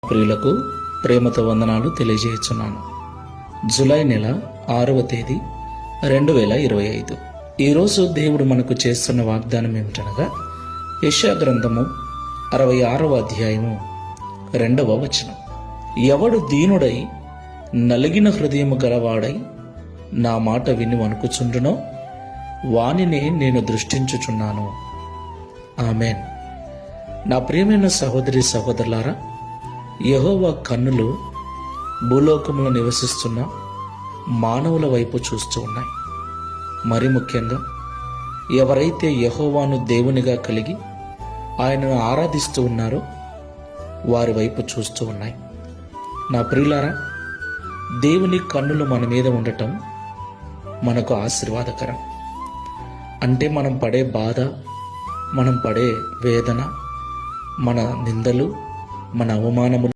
ప్రియులకు ప్రేమతో వందనాలు తెలియజేస్తున్నాను. జూలై నెల 6వ తేదీ 2025. ఈరోజు దేవుడు మనకు చేస్తున్న వాగ్దానం ఏమిటనగా యెషయా గ్రంథము 66వ అధ్యాయము 2వ వచనం. ఎవడు దీనుడై నలిగిన హృదయము గలవాడై నా మాట విని వణుకుచుండునో వానినే నేను దృష్టించుచున్నాను. ఆమెన్. నా ప్రియమైన సహోదరి సహోదరులారా, యెహోవా కన్నులు భూలోకములో నివసిస్తున్న మానవుల వైపు చూస్తూ ఉన్నాయి. మరి ముఖ్యంగా ఎవరైతే యెహోవాను దేవునిగా కలిగి ఆయనను ఆరాధిస్తూ ఉన్నారో వారి వైపు చూస్తూ ఉన్నాయి. నా ప్రియులారా, దేవుని కన్నులు మన మీద ఉండటం మనకు ఆశీర్వాదకరం. అంటే మనం పడే బాధ, మనం పడే వేదన, మన నిందలు, మన అవమానములు